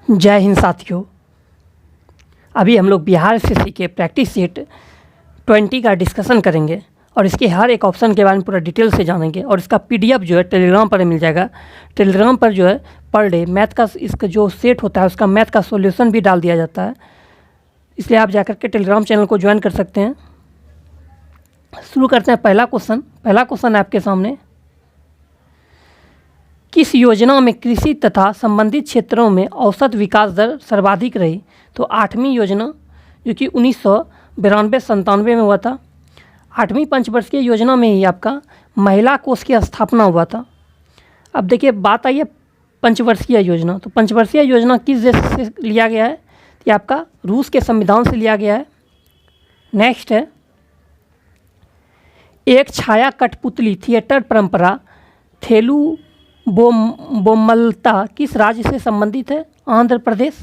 जय हिंद साथियों। अभी हम लोग बिहार एसएससी के प्रैक्टिस सेट 20 का डिस्कशन करेंगे और इसके हर एक ऑप्शन के बारे में पूरा डिटेल से जानेंगे। और इसका पीडीएफ जो है टेलीग्राम पर मिल जाएगा। टेलीग्राम पर जो है पर डे मैथ का इसका जो सेट होता है उसका मैथ का सॉल्यूशन भी डाल दिया जाता है, इसलिए आप जाकर के टेलीग्राम चैनल को ज्वाइन कर सकते हैं। शुरू करते हैं पहला क्वेश्चन है आपके सामने। किस योजना में कृषि तथा संबंधित क्षेत्रों में औसत विकास दर सर्वाधिक रही? तो 8वीं योजना जो कि 1992-97 में हुआ था। 8वीं पंचवर्षीय योजना में ही आपका महिला कोष की स्थापना हुआ था। अब देखिए बात आई है पंचवर्षीय योजना। तो पंचवर्षीय योजना किस देश से लिया गया है? ये आपका रूस के संविधान से लिया गया है। नेक्स्ट है, एक छाया कठपुतली थिएटर परंपरा थेलु बोमल्ता किस राज्य से संबंधित है? आंध्र प्रदेश।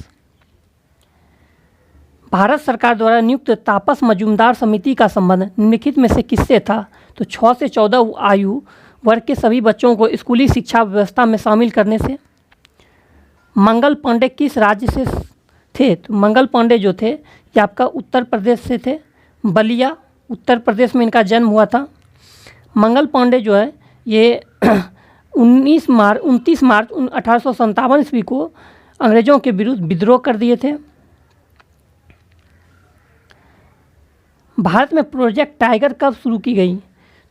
भारत सरकार द्वारा नियुक्त तापस मजूमदार समिति का संबंध निम्नलिखित में से किससे था? तो 6 से 14 आयु वर्ग के सभी बच्चों को स्कूली शिक्षा व्यवस्था में शामिल करने से। मंगल पांडे किस राज्य से थे? तो मंगल पांडे जो थे ये आपका उत्तर प्रदेश से थे। बलिया उत्तर प्रदेश में इनका जन्म हुआ था। मंगल पांडे जो है ये 29 मार्च 1857 ईस्वी को अंग्रेजों के विरुद्ध विद्रोह कर दिए थे। भारत में प्रोजेक्ट टाइगर कब शुरू की गई?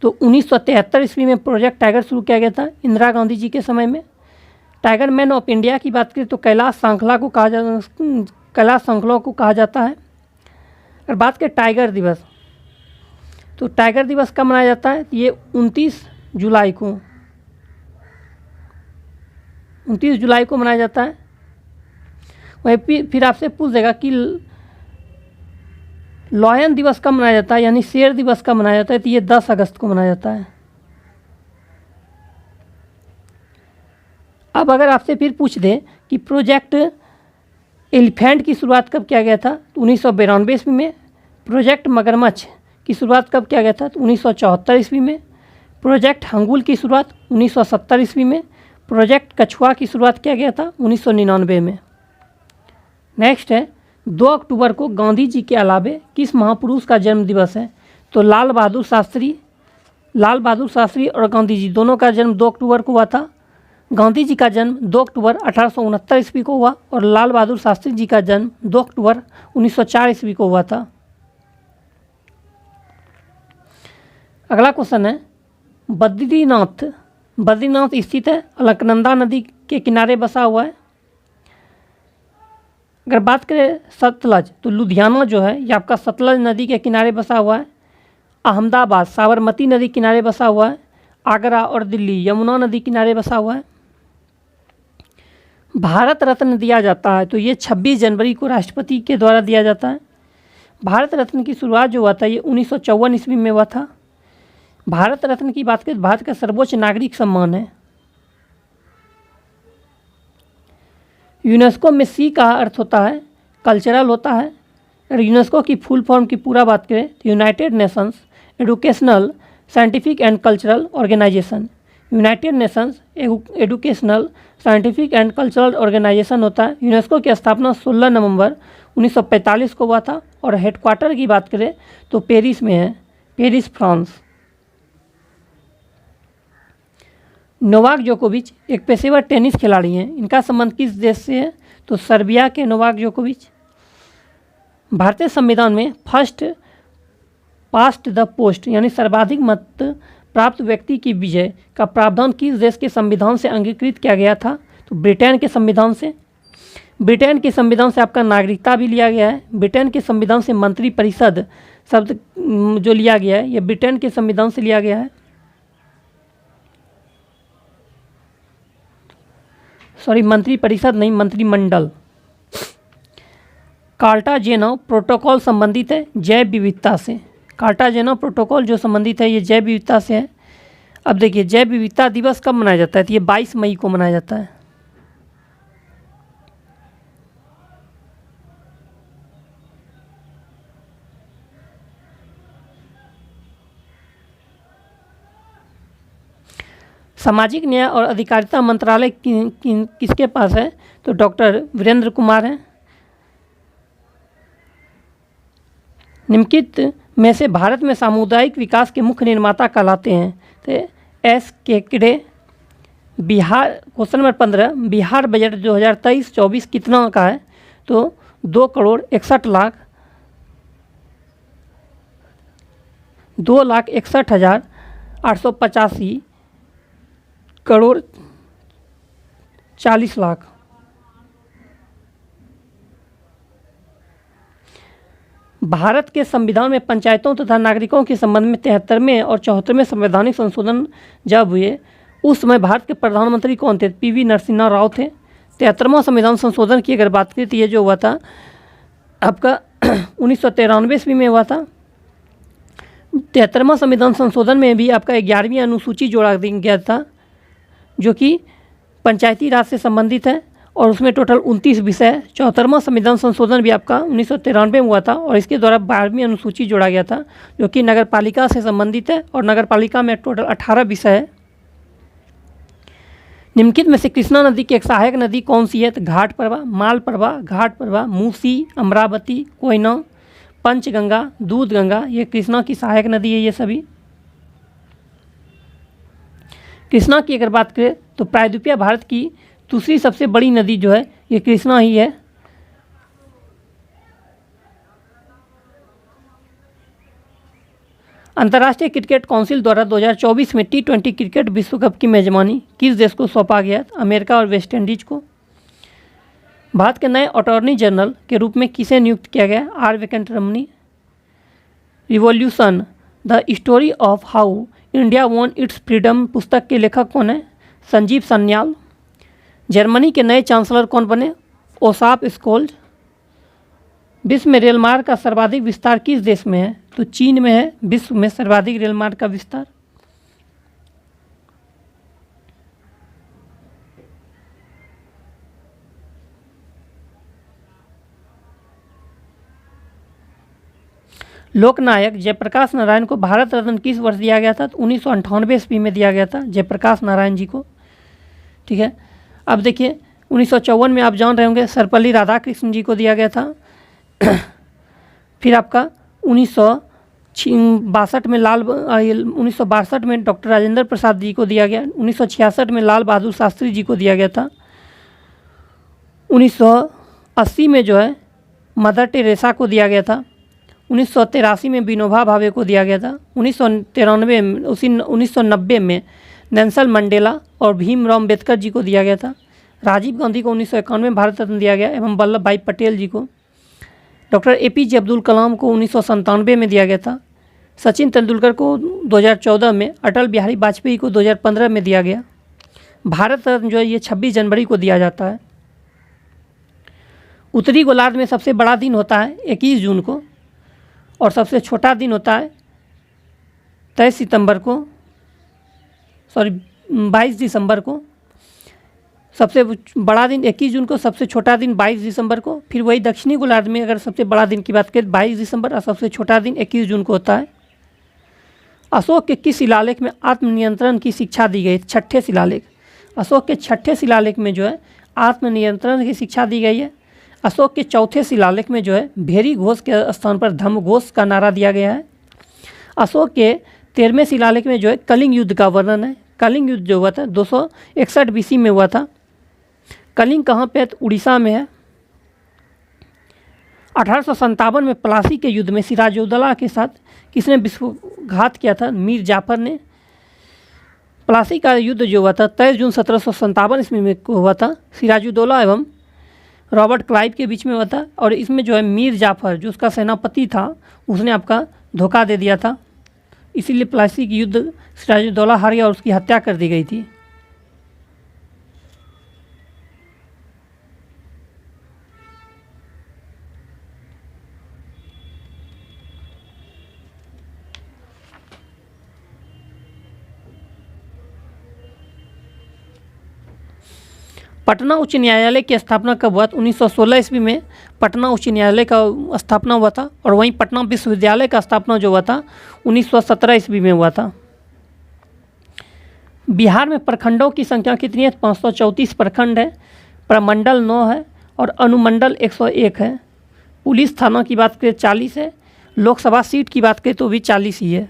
तो 1973 ईस्वी में प्रोजेक्ट टाइगर शुरू किया गया था, इंदिरा गांधी जी के समय में। टाइगर मैन ऑफ इंडिया की बात करें तो कैलाश श्रृंखला को कहा जाता है। और बात करें टाइगर दिवस, तो टाइगर दिवस कब मनाया जाता है? ये 29 जुलाई को मनाया जाता है। वही फिर आपसे पूछ देगा कि लॉयन दिवस कब मनाया जाता है, यानी शेर दिवस कब मनाया जाता है? तो ये 10 अगस्त को मनाया जाता है। अब अगर आपसे फिर पूछ दे कि प्रोजेक्ट एलिफेंट की शुरुआत कब किया गया था? तो 1992 ईस्वी में। प्रोजेक्ट मगरमच्छ की शुरुआत कब किया गया था? तो 1974 ईस्वी में। प्रोजेक्ट हंगुल की शुरुआत 1970 ईस्वी में। प्रोजेक्ट कछुआ की शुरुआत किया गया था 1999 में। नेक्स्ट है, 2 अक्टूबर को गांधी जी के अलावे किस महापुरुष का जन्म दिवस है? तो लाल बहादुर शास्त्री और गांधी जी दोनों का जन्म 2 अक्टूबर को हुआ था। गांधी जी का जन्म 2 अक्टूबर 1869 ईस्वी को हुआ और लाल बहादुर शास्त्री जी का जन्म 2 अक्टूबर 1904 ईस्वी को हुआ था। अगला क्वेश्चन है, बद्रीनाथ स्थित है, अलकनंदा नदी के किनारे बसा हुआ है। अगर बात करें सतलज, तो लुधियाना जो है ये आपका सतलज नदी के किनारे बसा हुआ है। अहमदाबाद साबरमती नदी किनारे बसा हुआ है। आगरा और दिल्ली यमुना नदी किनारे बसा हुआ है। भारत रत्न दिया जाता है तो ये 26 जनवरी को राष्ट्रपति के द्वारा दिया जाता है। भारत रत्न की शुरुआत जो हुआ था ये 1954 ईस्वी में हुआ था। भारत रत्न की बात करें, भारत का सर्वोच्च नागरिक सम्मान है। यूनेस्को में सी का अर्थ होता है कल्चरल होता है। और यूनेस्को की फुल फॉर्म की पूरा बात करें तो United Nations Educational Scientific and Cultural Organization. United Nations Educational Scientific and Cultural Organization होता है। यूनेस्को की स्थापना 16 नवंबर 1945 को हुआ था। और हेडक्वार्टर की बात करें तो पेरिस में है, पेरिस फ्रांस। नोवाक जोकोविच एक पेशेवर टेनिस खिलाड़ी हैं, इनका संबंध किस देश से है? तो सर्बिया के नोवाक जोकोविच। भारतीय संविधान में फर्स्ट पास्ट द पोस्ट यानी सर्वाधिक मत प्राप्त व्यक्ति की विजय का प्रावधान किस देश के संविधान से अंगीकृत किया गया था? तो ब्रिटेन के संविधान से। ब्रिटेन के संविधान से आपका नागरिकता भी लिया गया है। ब्रिटेन के संविधान से मंत्री परिषद शब्द जो लिया गया है ये ब्रिटेन के संविधान से लिया गया है। मंत्री परिषद नहीं, मंत्रिमंडल। कार्टाजेनव प्रोटोकॉल संबंधित है जैव विविधता से। कार्टाजेनव प्रोटोकॉल जो संबंधित है ये जैव विविधता से है। अब देखिए जैव विविधता दिवस कब मनाया जाता है? तो ये 22 मई को मनाया जाता है। सामाजिक न्याय और अधिकारिता मंत्रालय किसके पास है? तो डॉक्टर वीरेंद्र कुमार हैं। निम्नलिखित में से भारत में सामुदायिक विकास के मुख्य निर्माता कहलाते हैं? तो एस केकड़े। Bihar, question number 15, Bihar budget 2023-24 कितना का है? तो 2,61,885 करोड़ 40 लाख। भारत के संविधान में पंचायतों तथा नागरिकों के संबंध में 73वें और 74वें संवैधानिक संशोधन जब हुए उस समय भारत के प्रधानमंत्री कौन थे? पीवी नरसिम्हा राव थे। 73वां संविधान संशोधन की अगर बात करें तो ये जो हुआ था आपका 1993 ईस्वी में हुआ था। 73वां संविधान संशोधन में भी आपका 11वीं अनुसूची जोड़ा गया था जो कि पंचायती राज से संबंधित है और उसमें टोटल 29 विषय। 74वां संविधान संशोधन भी आपका 1993 में हुआ था और इसके द्वारा 12वीं अनुसूची जोड़ा गया था जो कि नगर पालिका से संबंधित है और नगर पालिका में टोटल 18 विषय है। निम्नलिखित में से कृष्णा नदी की एक सहायक नदी कौन सी है? तो घाटप्रभा, मालप्रभा, घाटप्रभा, मूसी, अमरावती, कोयना, पंचगंगा, दूधगंगा, ये कृष्णा की सहायक नदी है। ये सभी कृष्णा की अगर बात करें तो प्रायद्वीपीय भारत की दूसरी सबसे बड़ी नदी जो है ये कृष्णा ही है। अंतर्राष्ट्रीय क्रिकेट काउंसिल द्वारा 2024 में T20 क्रिकेट विश्व कप की मेजबानी किस देश को सौंपा गया? अमेरिका और वेस्ट इंडीज को। भारत के नए अटॉर्नी जनरल के रूप में किसे नियुक्त किया गया? R Venkataramani. Revolution the story of how India won its freedom पुस्तक के लेखक कौन है? संजीव सान्याल। जर्मनी के नए चांसलर कौन बने? ओसाफ स्कोल्ज। विश्व में रेल मार्ग का सर्वाधिक विस्तार किस देश में है? तो चीन में है विश्व में सर्वाधिक रेल मार्ग का विस्तार। लोकनायक जयप्रकाश नारायण को भारत रत्न किस वर्ष दिया गया था? तो 1998 ईस्वी में दिया गया था जयप्रकाश नारायण जी को। ठीक है, अब देखिए 1954 में आप जान रहे होंगे सर्वपल्ली राधाकृष्णन जी को दिया गया था। फिर आपका 1962 में डॉक्टर राजेंद्र प्रसाद जी को दिया गया। 1966 में लाल बहादुर शास्त्री जी को दिया गया था। 1980 में जो है मदर टेरेसा को दिया गया था। 1983 में विनोबा भावे को दिया गया था। 1990 में नेल्सन मंडेला और भीमराव अम्बेडकर जी को दिया गया था। राजीव गांधी को 1991 में भारत रत्न दिया गया एवं वल्लभ भाई पटेल जी को। डॉक्टर APJ अब्दुल कलाम को 1997 में दिया गया था। सचिन तेंदुलकर को 2014 में, अटल बिहारी वाजपेयी को 2015 में दिया गया। भारत रत्न जो है ये 26 जनवरी को दिया जाता है। उत्तरी गोलार्ध में सबसे बड़ा दिन होता है 21 जून को और सबसे छोटा दिन होता है 22 दिसंबर को। सबसे बड़ा दिन 21 जून को, सबसे छोटा दिन 22 दिसंबर को। फिर वही दक्षिणी गोलार्ध में अगर सबसे बड़ा दिन की बात करें 22 दिसंबर और सबसे छोटा दिन 21 जून को होता है। अशोक के किस शिलालेख में आत्मनियंत्रण की शिक्षा दी गई? छठे शिलालेख। अशोक के छठे शिलालेख में जो है आत्मनियंत्रण की शिक्षा दी गई है। अशोक के चौथे शिलालेख में जो है भेरी घोष के स्थान पर धम्म घोष का नारा दिया गया है। अशोक के 13वें शिलालेख में जो है कलिंग युद्ध का वर्णन है। कलिंग युद्ध जो हुआ था 261 BC में हुआ था। कलिंग कहाँ पे है? तो उड़ीसा में है। 1857 में प्लासी के युद्ध में सिराजुद्दौला के साथ किसने विश्वघात किया था? मीर जाफर ने। प्लासी का युद्ध जो हुआ था 23 जून 1757 ईस्वी में हुआ था। सिराजुद्दौला एवं रॉबर्ट क्लाइव के बीच में हुआ था और इसमें जो है मीर जाफर जो उसका सेनापति था उसने आपका धोखा दे दिया था, इसीलिए प्लासी की युद्ध सिराजुद्दौला हार गया और उसकी हत्या कर दी गई थी। पटना उच्च न्यायालय की स्थापना कब हुआ? 1916 ईस्वी में पटना उच्च न्यायालय का स्थापना हुआ था और वहीं पटना विश्वविद्यालय का स्थापना जो हुआ था 1917 ईस्वी में हुआ था। बिहार में प्रखंडों की संख्या कितनी है? 534 प्रखंड है, प्रमंडल 9 है और अनुमंडल 101 है। पुलिस थाना की बात करें 40 है, लोकसभा सीट की बात करें तो भी 40 ही है।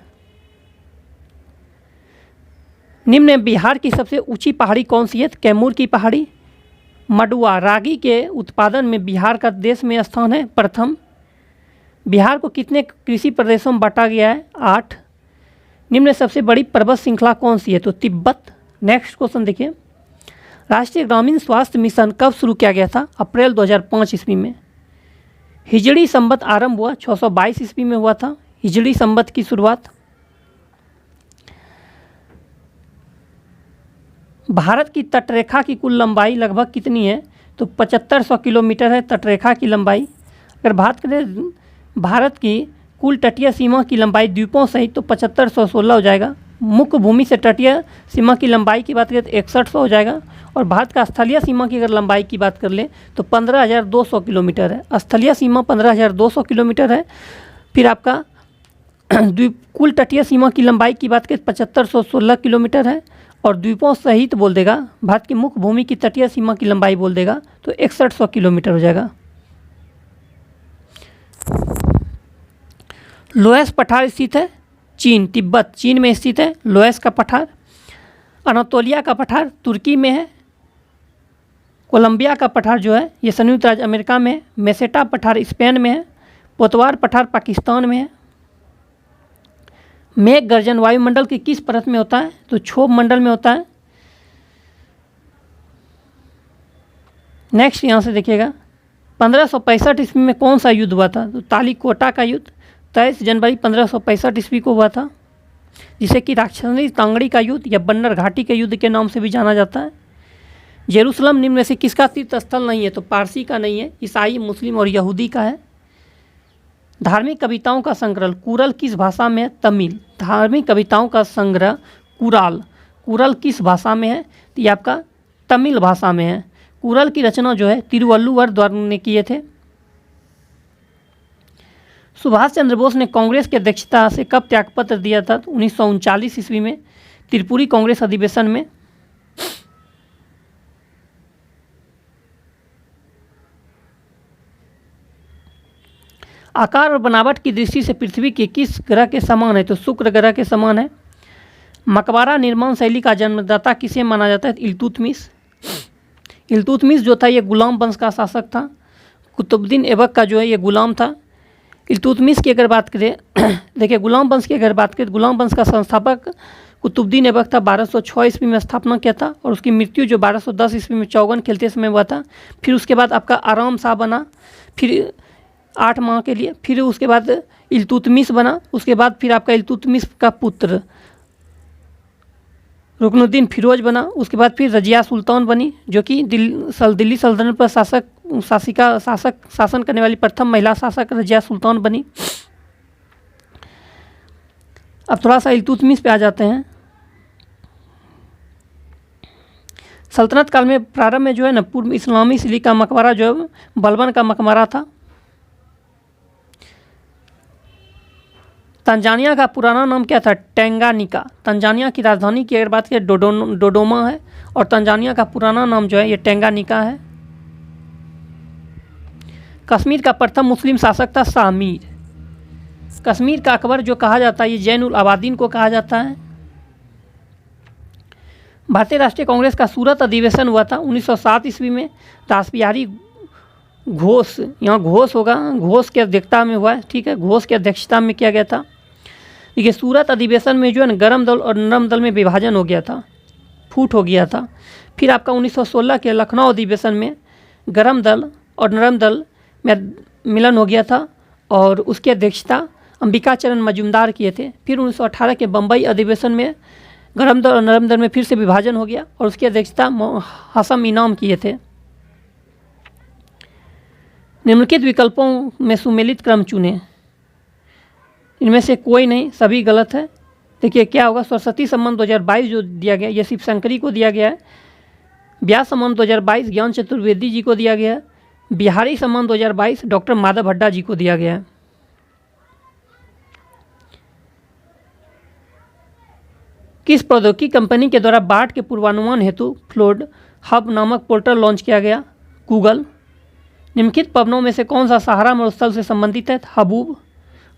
निम्न में बिहार की सबसे ऊंची पहाड़ी कौन सी है? कैमूर की पहाड़ी। मडुआ रागी के उत्पादन में बिहार का देश में स्थान है प्रथम। बिहार को कितने कृषि प्रदेशों में बांटा गया है? 8। निम्न में सबसे बड़ी पर्वत श्रृंखला कौन सी है? तो तिब्बत। नेक्स्ट क्वेश्चन देखिए, राष्ट्रीय ग्रामीण स्वास्थ्य मिशन कब शुरू किया गया था? अप्रैल 2005 ईस्वी में। हिजड़ी संवत आरंभ हुआ 622 ईस्वी में हुआ था हिजड़ी संवत की शुरुआत। भारत की तटरेखा की कुल लंबाई लगभग कितनी है? तो 7500 किलोमीटर है तटरेखा की लंबाई। अगर बात करें भारत की कुल तटीय सीमा की लंबाई द्वीपों सहित तो 7516 हो जाएगा। मुख्य भूमि से तटीय सीमा की लंबाई की बात करें तो 6100 हो जाएगा। और भारत का स्थलीय सीमा की अगर लंबाई की बात कर ले तो 15200 किलोमीटर है। स्थलीय सीमा 15200 किलोमीटर है। फिर आपका कुल तटीय सीमा की लंबाई की बात करें 7516 किलोमीटर है। और द्वीपों सहित बोल देगा, भारत की मुख्य भूमि की तटीय सीमा की लंबाई बोल देगा तो 6100 किलोमीटर हो जाएगा। लोएस पठार स्थित है चीन, तिब्बत चीन में स्थित है लोएस का पठार। अनातोलिया का पठार तुर्की में है। कोलंबिया का पठार जो है ये संयुक्त राज्य अमेरिका में है। मेसेटा पठार स्पेन में है। पोतवार पठार पाकिस्तान में है। मेघ गर्जन वायुमंडल की किस परत में होता है? तो क्षोभ मंडल में होता है। नेक्स्ट यहाँ से देखिएगा, 1565 ईस्वी में कौन सा युद्ध हुआ था? तो तालीकोटा का युद्ध 23 जनवरी 1565 ईस्वी को हुआ था, जिसे कि राक्षसी तांगड़ी का युद्ध या बन्नर घाटी के युद्ध के नाम से भी जाना जाता है। जेरूसलम निम्न में से किसका तीर्थ स्थल नहीं है? तो पारसी का नहीं है, ईसाई, मुस्लिम और यहूदी का है। धार्मिक कविताओं का संग्रह कुरल किस भाषा में है? तमिल। धार्मिक कविताओं का संग्रह कुरल किस भाषा में है? तो ये आपका तमिल भाषा में है। कुरल की रचना जो है तिरुवल्लुवर द्वारा ने किए थे। सुभाष चंद्र बोस ने कांग्रेस की अध्यक्षता से कब त्यागपत्र दिया था? 1939 ईस्वी में त्रिपुरी कांग्रेस अधिवेशन में। आकार और बनावट की दृष्टि से पृथ्वी के किस ग्रह के समान है? तो शुक्र ग्रह के समान है। मकबरा निर्माण शैली का जन्मदाता किसे माना जाता है? इल्तुतमिश। इल्तुतमिश जो था ये गुलाम वंश का शासक था। कुतुबुद्दीन ऐबक का जो है ये गुलाम था। इल्तुतमिश की अगर बात करें देखिए, गुलाम वंश की अगर बात करें, गुलाम वंश का संस्थापक कुतुबुद्दीन ऐबक था। 1206 ईस्वी में स्थापना किया था और उसकी मृत्यु जो 1210 ईस्वी में चौगन खेलते समय हुआ था। फिर उसके बाद आपका आराम शाह बना, फिर 8 माह के लिए। फिर उसके बाद इल्तुतमिश बना। उसके बाद फिर आपका इल्तुतमिश का पुत्र रुकनुद्दीन फिरोज बना। उसके बाद फिर रजिया सुल्तान बनी, जो कि दिल्ली सल्तनत पर शासन करने वाली प्रथम महिला शासक रजिया सुल्तान बनी। अब थोड़ा सा इल्तुतमिश पे आ जाते हैं। सल्तनत काल में प्रारंभ में जो है ना पूर्व इस्लामी शैली का मकबरा जो है बलबन का मकबरा था। तंजानिया का पुराना नाम क्या था? टेंगानिका। तंजानिया की राजधानी की अगर बात करें डोडोमा है और तंजानिया का पुराना नाम जो है ये टेंगानिका है। कश्मीर का प्रथम मुस्लिम शासक था शाह मीर। कश्मीर का अकबर जो कहा जाता है ये जैन उल अबादीन को कहा जाता है। भारतीय राष्ट्रीय कांग्रेस का सूरत अधिवेशन हुआ था 1907 ईस्वी में। रासबिहारी घोष, यहाँ घोष होगा, घोष की अध्यक्षता में हुआ है, ठीक है, घोष की अध्यक्षता में किया गया था। देखिए सूरत अधिवेशन में जो है ना गर्म दल और नरम दल में विभाजन हो गया था, फूट हो गया था। फिर आपका 1916 के लखनऊ अधिवेशन में गर्म दल और नरम दल में मिलन हो गया था और उसकी अध्यक्षता अंबिका चरण मजूमदार किए थे। फिर 1918 के बम्बई अधिवेशन में गर्म दल और नरम दल में फिर से विभाजन हो गया और उसकी अध्यक्षता हसम इनाम किए थे। निम्नलिखित विकल्पों में सुमेलित क्रम चुनें। इनमें से कोई नहीं, सभी गलत है। देखिए क्या होगा, सरस्वती सम्मान 2022 जो दिया गया ये शिव शंकरी को दिया गया है। व्यास सम्मान 2022 ज्ञान चतुर्वेदी जी को दिया गया है। बिहारी सम्मान 2022 डॉक्टर माधव हड्डा जी को दिया गया है। किस प्रौद्योगिकी कंपनी के द्वारा बाढ़ के पूर्वानुमान हेतु फ्लोड हब नामक पोर्टल लॉन्च किया गया? गूगल। निम्नलिखित पवनों में से कौन सा सहारा मरुस्थल से संबंधित है? हबूब।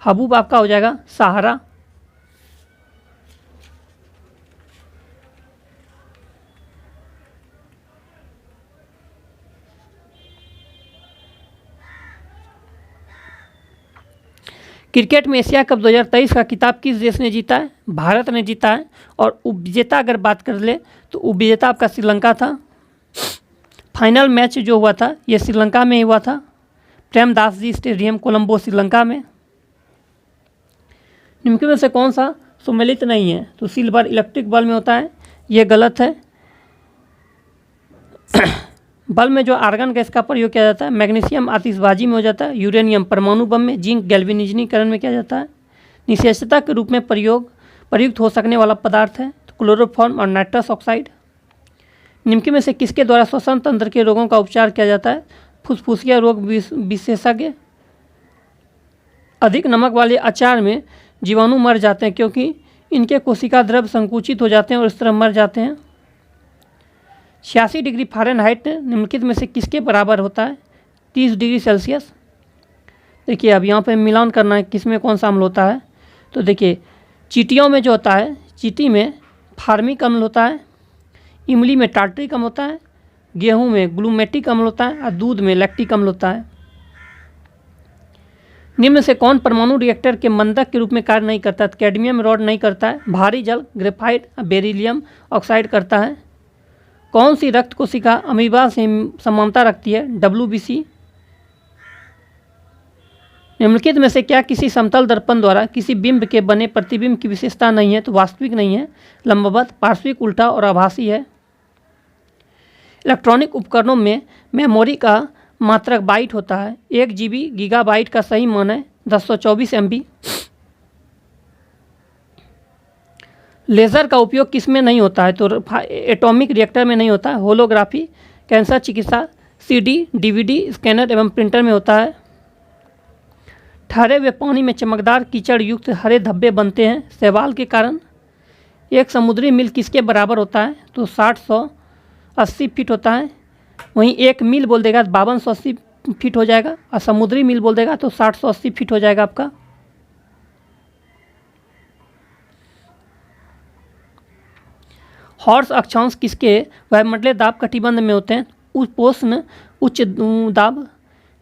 हबूब आपका हो जाएगा सहारा। क्रिकेट में एशिया कप 2023 का खिताब किस देश ने जीता है? भारत ने जीता है। और उपविजेता अगर बात कर ले तो उपविजेता आपका श्रीलंका था। फाइनल मैच जो हुआ था ये श्रीलंका में ही हुआ था, प्रेमदास जी स्टेडियम, कोलंबो, श्रीलंका में। निम्नलिखित में से कौन सा सुमेलित नहीं है? तो सिल्वर इलेक्ट्रिक बल्ब में होता है, ये गलत है। बल्ब में जो आर्गन गैस का प्रयोग किया जाता है, मैग्नीशियम आतिशबाजी में हो जाता है, यूरेनियम परमाणु बम में, जिंक गैल्वेनिजीकरण में किया जाता है। निषेचता के रूप में प्रयुक्त हो सकने वाला पदार्थ है तो क्लोरोफॉर्म और नाइट्रस ऑक्साइड। निम्नलिखित में से किसके द्वारा श्वसन तंत्र के रोगों का उपचार किया जाता है? फुसफुसिया रोग विशेषज्ञ। अधिक नमक वाले अचार में जीवाणु मर जाते हैं क्योंकि इनके कोशिका द्रव्य संकुचित हो जाते हैं और इस तरह मर जाते हैं। 86 डिग्री फ़ारेनहाइट निम्नलिखित में से किसके बराबर होता है? 30 डिग्री सेल्सियस। देखिए अब यहाँ पे मिलान करना है किस में कौन सा अम्ल होता है। तो देखिए चींटियों में जो होता है, चींटी में फार्मिक अम्ल होता है, इमली में टार्टरिक अम्ल होता है, गेहूं में ग्लूमेटिक अम्ल होता है और दूध में लैक्टिक अम्ल होता है। निम्न से कौन परमाणु रिएक्टर के मंदक के रूप में कार्य नहीं करता? कैडमियम रॉड नहीं करता है, भारी जल ग्रेफाइट बेरिलियम ऑक्साइड करता है। कौन सी रक्त कोशिका अमीबा से समानता रखती है? WBC। निम्नलिखित में से क्या किसी समतल दर्पण द्वारा किसी बिंब के बने प्रतिबिंब की विशेषता नहीं है? तो वास्तविक नहीं है, लंबवत, पार्श्विक, उल्टा और आभासी है। इलेक्ट्रॉनिक उपकरणों में मेमोरी का मात्रक बाइट होता है। 1 GB गीगाबाइट का सही मान है 1024 MB। लेज़र का उपयोग किस में नहीं होता है? तो एटॉमिक रिएक्टर में नहीं होता है, होलोग्राफी, कैंसर चिकित्सा, CD, DVD, स्कैनर एवं प्रिंटर में होता है। ठहरे हुए पानी में चमकदार कीचड़ युक्त हरे धब्बे बनते हैं शैवाल के कारण। एक समुद्री मील किसके बराबर होता है? तो 60-180 फीट होता है। वहीं 1 मील बोल देगा तो 5280 फीट हो जाएगा और समुद्री मील बोल देगा तो 60-180 फीट हो जाएगा आपका। हॉर्स अक्षांश किसके वायुमंडलीय दाब कटिबंध में होते हैं? उपोष्ण उच्च दाब।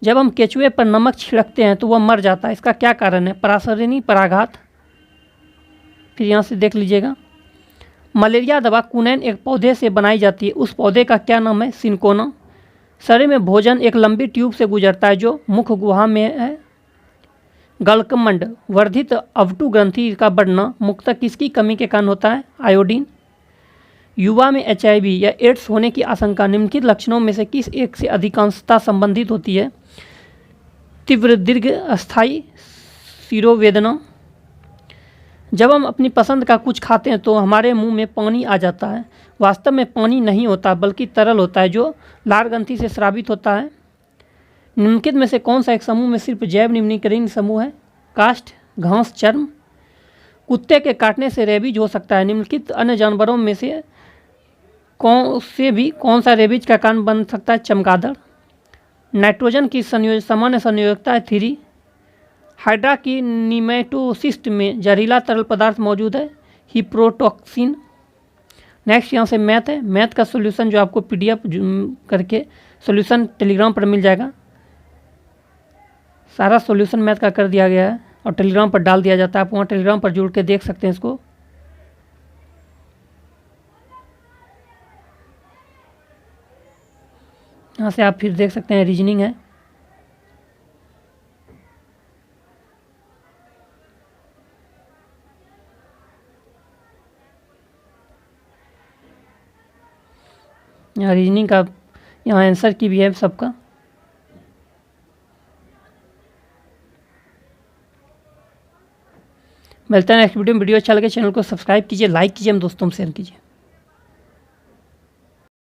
जब हम केचुए पर नमक छिड़कते हैं तो वह मर जाता है, इसका क्या कारण है? परासरणी, पराघात। फिर यहाँ से देख लीजिएगा, मलेरिया दवा कुनैन एक पौधे से बनाई जाती है, उस पौधे का क्या नाम है? सिनकोना। शरीर में भोजन एक लंबी ट्यूब से गुजरता है जो मुख गुहा में है। गलकमंड वर्धित अवटु ग्रंथि का बढ़ना मुख्यतः किसकी कमी के कारण होता है? आयोडीन। युवा में HIV या एड्स होने की आशंका निम्नलिखित लक्षणों में से किस एक से अधिकांशता संबंधित होती है? तीव्र दीर्घ अस्थायी शिरोवेदना। जब हम अपनी पसंद का कुछ खाते हैं तो हमारे मुंह में पानी आ जाता है, वास्तव में पानी नहीं होता बल्कि तरल होता है जो लार ग्रंथि से स्रावित होता है। निम्नलिखित में से कौन सा एक समूह में सिर्फ जैव निम्नीकरण समूह है? काष्ठ, घास, चर्म। कुत्ते के काटने से रेबीज हो सकता है, निम्नलिखित अन्य जानवरों में से कौन सा रेबीज का कारण बन सकता है? चमगादड़। नाइट्रोजन की सामान्य संयोजकता है 3। हाइड्रा की निमेटोसिस्ट में जहरीला तरल पदार्थ मौजूद है, हिप्रोटॉक्सिन। नेक्स्ट यहाँ से मैथ है, मैथ का सॉल्यूशन जो आपको PDF करके सॉल्यूशन टेलीग्राम पर मिल जाएगा। सारा सॉल्यूशन मैथ का कर दिया गया है और टेलीग्राम पर डाल दिया जाता है, आप वहाँ टेलीग्राम पर जुड़ के देख सकते हैं इसको। यहाँ से आप फिर देख सकते हैं रीजनिंग है। यहाँ रीजनिंग का यहाँ आंसर की भी है सबका। मिलता है नेक्स्ट वीडियो में। वीडियो अच्छा लगे चैनल को सब्सक्राइब कीजिए, लाइक कीजिए, हम दोस्तों में शेयर कीजिए।